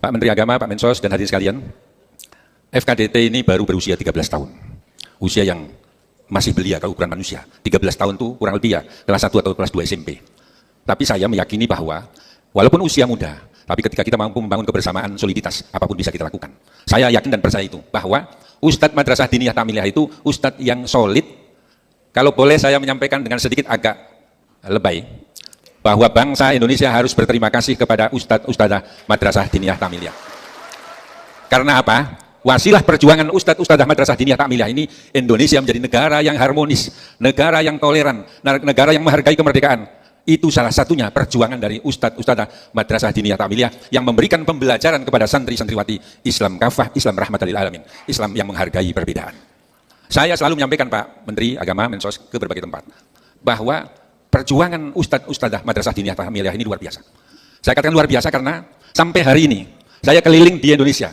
Pak Menteri Agama, Pak Mensos, dan hadirin sekalian, FKDT ini baru berusia 13 tahun. Usia yang masih belia kalau ukuran manusia. 13 tahun itu kurang lebih ya, kelas 1 atau kelas 2 SMP. Tapi saya meyakini bahwa, walaupun usia muda, tapi ketika kita mampu membangun kebersamaan, soliditas, apapun bisa kita lakukan. Saya yakin dan percaya itu, bahwa Ustadz Madrasah Diniyah Tamiliyah itu Ustadz yang solid. Kalau boleh saya menyampaikan dengan sedikit agak lebay, bahwa bangsa Indonesia harus berterima kasih kepada Ustadz-Ustadzah Madrasah Diniyah Tamiliyah. Karena apa? Wasilah perjuangan Ustadz-Ustadzah Madrasah Diniyah Tamiliyah ini, Indonesia menjadi negara yang harmonis, negara yang toleran, negara yang menghargai kemerdekaan. Itu salah satunya perjuangan dari Ustadz-Ustadzah Madrasah Diniyah Tamiliyah yang memberikan pembelajaran kepada santri-santriwati Islam kafah, Islam rahmatan lil alamin, Islam yang menghargai perbedaan. Saya selalu menyampaikan, Pak Menteri Agama, Mensos, ke berbagai tempat, bahwa perjuangan Ustadz-Ustadzah Madrasah Diniyah Tamiliyah ini luar biasa. Saya katakan luar biasa karena sampai hari ini saya keliling di Indonesia,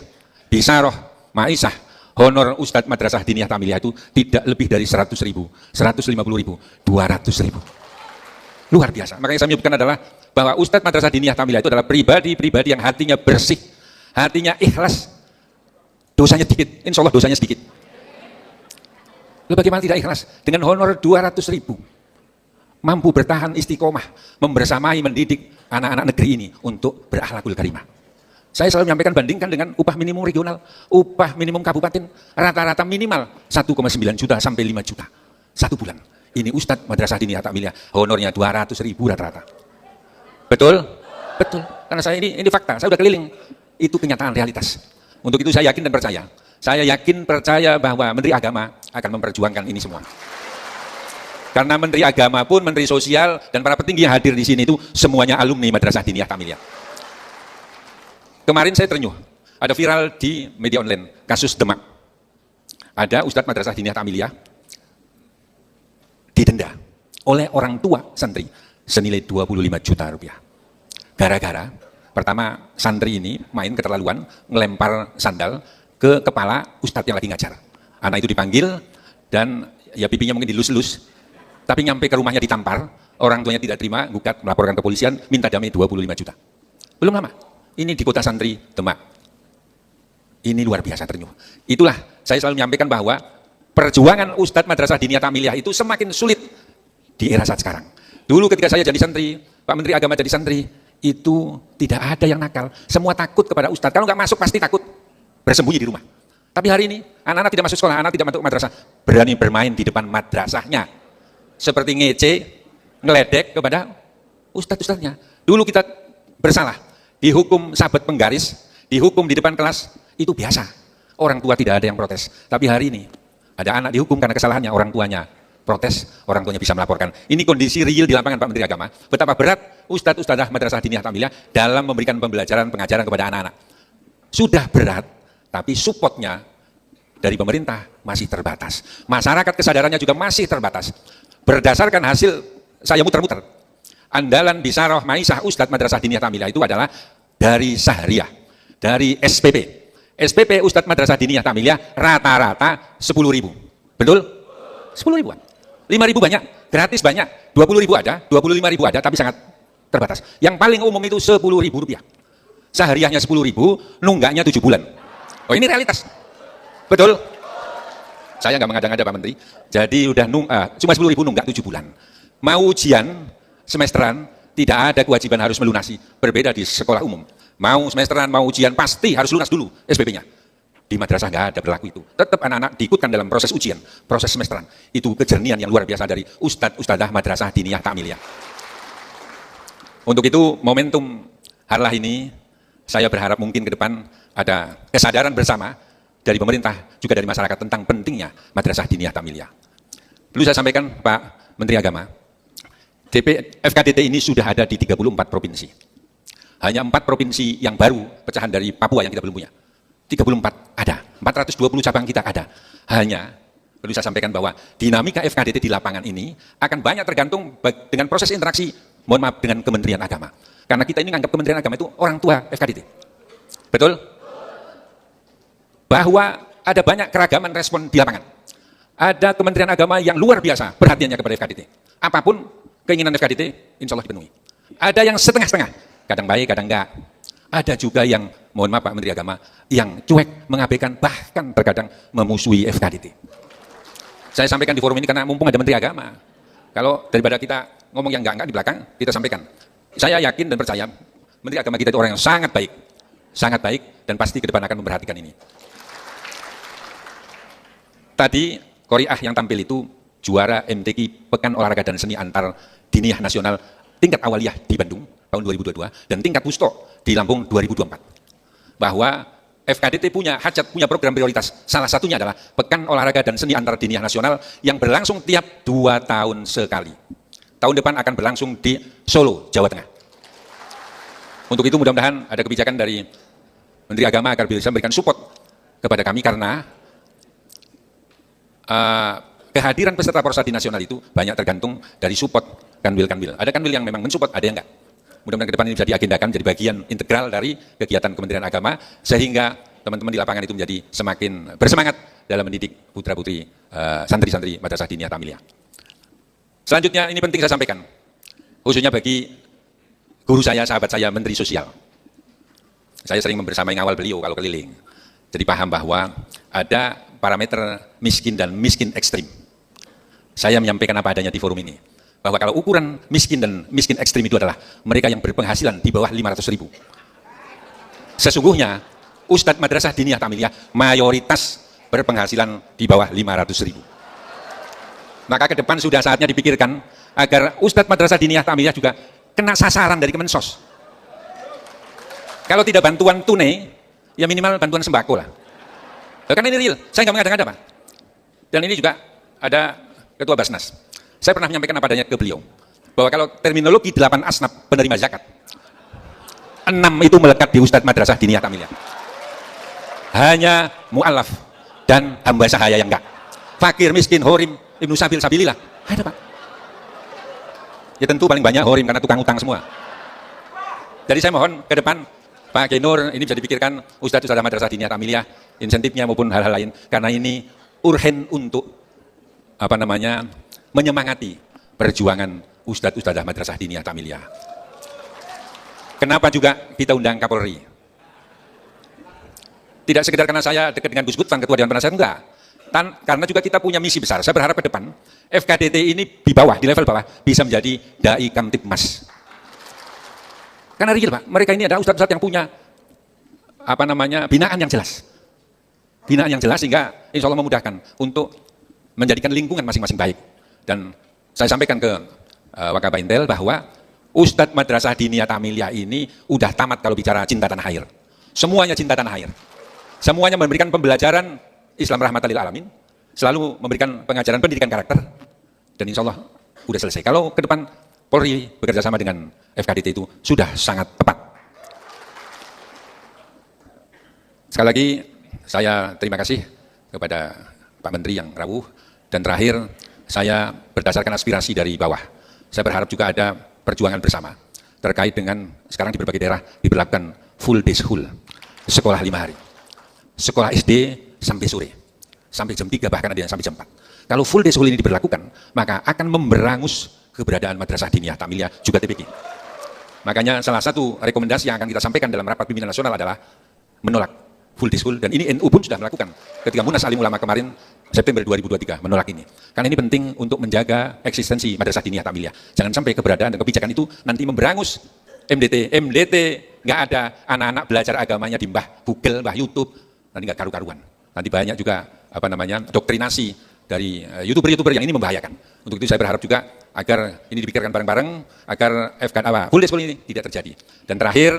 di Saroh, Maisah, honor Ustadz Madrasah Diniyah Tamiliyah itu tidak lebih dari 100.000, 150.000, 200.000. Luar biasa. Makanya saya menyebutkan adalah bahwa Ustadz Madrasah Diniyah Tamiliyah itu adalah pribadi-pribadi yang hatinya bersih, hatinya ikhlas, dosanya sedikit, insya Allah dosanya sedikit. Lalu bagaimana tidak ikhlas? Dengan honor 200.000. Mampu bertahan istiqomah, membersamai, mendidik anak-anak negeri ini untuk berakhlakul karimah. Saya selalu menyampaikan, bandingkan dengan upah minimum regional, upah minimum kabupaten, rata-rata minimal 1,9 juta sampai 5 juta satu bulan. Ini Ustadz Madrasah Diniyah Tamiliyah, honornya 200.000 rata-rata. Betul? Betul. Karena saya ini fakta, saya udah keliling. Itu kenyataan realitas. Untuk itu saya yakin dan percaya. Saya yakin percaya bahwa Menteri Agama akan memperjuangkan ini semua. Karena Menteri Agama pun, Menteri Sosial, dan para petinggi yang hadir di sini itu semuanya alumni Madrasah Diniyah Tamiliyah. Kemarin saya terenyuh, ada viral di media online, kasus Demak. Ada Ustadz Madrasah Diniyah Tamiliyah didenda oleh orang tua santri senilai 25 juta rupiah. Gara-gara, pertama santri ini main keterlaluan, ngelempar sandal ke kepala Ustadz yang lagi ngajar. Anak itu dipanggil, dan ya pipinya mungkin dilus-lus, tapi nyampe ke rumahnya ditampar, orang tuanya tidak terima, gugat, melaporkan ke kepolisian, minta damai 25 juta. Belum lama, ini di kota santri Demak. Ini luar biasa terenyuh. Itulah, saya selalu menyampaikan bahwa perjuangan Ustadz Madrasah Diniyah Tamiliyah itu semakin sulit di era saat sekarang. Dulu ketika saya jadi santri, Pak Menteri Agama jadi santri, itu tidak ada yang nakal. Semua takut kepada Ustadz. Kalau nggak masuk pasti takut, bersembunyi di rumah. Tapi hari ini, anak-anak tidak masuk sekolah, anak tidak masuk madrasah, berani bermain di depan madrasahnya. Seperti ngece, ngeledek kepada ustadz-ustadznya. Dulu kita bersalah, dihukum sahabat penggaris, dihukum di depan kelas, itu biasa. Orang tua tidak ada yang protes. Tapi hari ini, ada anak dihukum karena kesalahannya, orang tuanya protes, orang tuanya bisa melaporkan. Ini kondisi real di lapangan, Pak Menteri Agama. Betapa berat Ustadz-Ustadzah Madrasah Diniyah Tamiliyah dalam memberikan pembelajaran, pengajaran kepada anak-anak. Sudah berat, tapi supportnya dari pemerintah masih terbatas. Masyarakat kesadarannya juga masih terbatas. Berdasarkan hasil, saya muter-muter, andalan di Saroh Maisah Ustadz Madrasah Diniyah Tamiliyah itu adalah dari Sahriyah, dari SPP. SPP Ustadz Madrasah Diniyah Tamiliyah rata-rata 10.000. Betul? 10.000-an. 5.000 banyak, gratis banyak, 20.000 ada, 25.000 ada, tapi sangat terbatas. Yang paling umum itu 10.000 rupiah. Sahriyahnya 10.000, nunggaknya 7 bulan. Oh, ini realitas. Betul? Saya nggak mengada-ngada Pak Menteri. Jadi udah cuma 10.000 nunggak 7 bulan. Mau ujian semesteran, tidak ada kewajiban harus melunasi. Berbeda di sekolah umum. Mau semesteran, mau ujian, pasti harus lunas dulu SPP-nya. Di madrasah nggak ada berlaku itu. Tetap anak-anak diikutkan dalam proses ujian, proses semesteran. Itu kejernihan yang luar biasa dari Ustadz-Ustadzah Madrasah Diniyah Tamiliyah. Untuk itu, momentum harlah ini, saya berharap mungkin ke depan ada kesadaran bersama dari pemerintah, juga dari masyarakat tentang pentingnya Madrasah Diniyah Tamiliyah. Perlu saya sampaikan, Pak Menteri Agama, FKDT ini sudah ada di 34 provinsi. Hanya 4 provinsi yang baru, pecahan dari Papua yang kita belum punya. 34 ada, 420 cabang kita ada. Hanya, perlu saya sampaikan bahwa dinamika FKDT di lapangan ini akan banyak tergantung dengan proses interaksi, mohon maaf, dengan Kementerian Agama. Karena kita ini menganggap Kementerian Agama itu orang tua FKDT. Betul? Bahwa ada banyak keragaman respon di lapangan. Ada Kementerian Agama yang luar biasa perhatiannya kepada FKDT. Apapun keinginan FKDT, insya Allah dipenuhi. Ada yang setengah-setengah, kadang baik, kadang enggak. Ada juga yang mohon maaf Pak Menteri Agama, yang cuek, mengabaikan, bahkan terkadang memusuhi FKDT. Saya sampaikan di forum ini karena mumpung ada Menteri Agama. Kalau daripada kita ngomong yang enggak di belakang, kita sampaikan. Saya yakin dan percaya Menteri Agama kita itu orang yang sangat baik, dan pasti ke depan akan memperhatikan ini. Tadi Qori'ah yang tampil itu juara MTQ Pekan Olahraga dan Seni Antar Diniyah Nasional tingkat awaliyah di Bandung tahun 2022 dan tingkat Wusto di Lampung 2024. Bahwa FKDT punya hajat, punya program prioritas. Salah satunya adalah Pekan Olahraga dan Seni Antar Diniyah Nasional yang berlangsung tiap 2 tahun sekali. Tahun depan akan berlangsung di Solo, Jawa Tengah. Untuk itu mudah-mudahan ada kebijakan dari Menteri Agama agar bisa memberikan support kepada kami karena kehadiran peserta Porsadi Nasional itu banyak tergantung dari support kanwil-kanwil. Ada kanwil yang memang mensupport, ada yang enggak. Mudah-mudahan ke depan ini bisa diagendakan jadi bagian integral dari kegiatan Kementerian Agama sehingga teman-teman di lapangan itu menjadi semakin bersemangat dalam mendidik putra-putri santri-santri Madrasah Diniyah Tamiliyah. Selanjutnya ini penting saya sampaikan, khususnya bagi guru saya, sahabat saya, Menteri Sosial. Saya sering membersamai ngawal beliau kalau keliling. Jadi paham bahwa ada parameter miskin dan miskin ekstrim. Saya menyampaikan apa adanya di forum ini. Bahwa kalau ukuran miskin dan miskin ekstrim itu adalah mereka yang berpenghasilan di bawah 500.000. Sesungguhnya Ustadz Madrasah Diniyah Tamiliyah mayoritas berpenghasilan di bawah 500.000. Maka ke depan sudah saatnya dipikirkan agar Ustadz Madrasah Diniyah Tamiliyah juga kena sasaran dari Kemensos. Kalau tidak bantuan tunai, ya minimal bantuan sembako lah. Karena ini real, saya nggak mengada-ngada Pak. Dan ini juga ada Ketua Basnas. Saya pernah menyampaikan apa adanya ke beliau. Bahwa kalau terminologi 8 asnaf penerima zakat, 6 itu melekat di Ustadz Madrasah Diniyah Tamiliyah. Hanya mu'alaf dan hamba sahaya yang enggak. Fakir, miskin, horim, ibnu sabil, sabilillah. Ada Pak. Ya tentu paling banyak horim karena tukang utang semua. Jadi saya mohon ke depan Pak Genur ini bisa dipikirkan Ustadz Madrasah Diniyah Tamiliyah insentifnya maupun hal-hal lain karena ini urgen untuk menyemangati perjuangan Ustadz Madrasah Diniyah Tamiliyah. Kenapa juga kita undang Kapolri? Tidak sekedar karena saya dekat dengan Gus Gutfan, Ketua Dewan Penasihat, enggak. Karena juga kita punya misi besar. Saya berharap ke depan FKDT ini di bawah, di level bawah bisa menjadi Dai Kamtibmas. Karena real Pak, mereka ini adalah ustadz-ustadz yang punya binaan yang jelas. Binaan yang jelas sehingga insya Allah memudahkan untuk menjadikan lingkungan masing-masing baik. Dan saya sampaikan ke Wakabah Intel bahwa Ustadz Madrasah Diniyah Tamiliyah ini udah tamat kalau bicara cinta tanah air. Semuanya cinta tanah air. Semuanya memberikan pembelajaran Islam rahmatan lil alamin, selalu memberikan pengajaran pendidikan karakter, dan insya Allah udah selesai. Kalau ke depan Polri bekerja sama dengan FKDT itu sudah sangat tepat. Sekali lagi saya terima kasih kepada Pak Menteri yang rawuh, dan terakhir saya berdasarkan aspirasi dari bawah. Saya berharap juga ada perjuangan bersama terkait dengan sekarang di berbagai daerah diberlakukan full day school, sekolah 5 hari, sekolah SD sampai sore, sampai jam 3 bahkan ada yang sampai jam 4. Kalau full day school ini diberlakukan, maka akan memberangus keberadaan Madrasah Diniyah Tamiliyah juga TPQ. Makanya salah satu rekomendasi yang akan kita sampaikan dalam rapat pimpinan nasional adalah menolak full day school, dan ini NU pun sudah melakukan ketika Munas Alim Ulama kemarin September 2023 menolak ini. Karena ini penting untuk menjaga eksistensi Madrasah Diniyah Tamiliyah. Jangan sampai keberadaan dan kebijakan itu nanti memberangus MDT. MDT nggak ada anak-anak belajar agamanya di Mbah Google, Mbah YouTube, nanti nggak karu-karuan. Nanti banyak juga doktrinasi dari YouTuber-YouTuber yang ini membahayakan. Untuk itu saya berharap juga agar ini dipikirkan bareng-bareng agar full day school ini tidak terjadi. Dan terakhir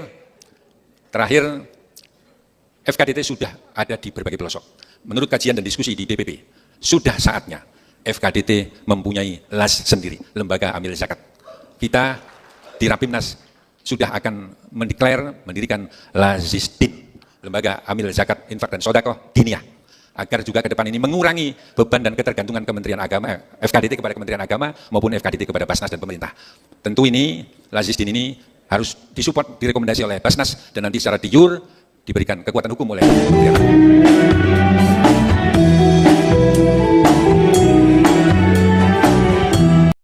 FKDT sudah ada di berbagai pelosok. Menurut kajian dan diskusi di DPP, sudah saatnya FKDT mempunyai LAS sendiri, Lembaga Amil Zakat. Kita di Rapimnas sudah akan mendirikan Lazisdin, Lembaga Amil Zakat, Infak dan Sodakoh Diniyah, agar juga ke depan ini mengurangi beban dan ketergantungan Kementerian Agama, FKDT kepada Kementerian Agama maupun FKDT kepada Basnas dan pemerintah. Tentu ini Lazisdin ini harus disupport, direkomendasi oleh Basnas, dan nanti secara de jure diberikan kekuatan hukum oleh Kementerian Agama.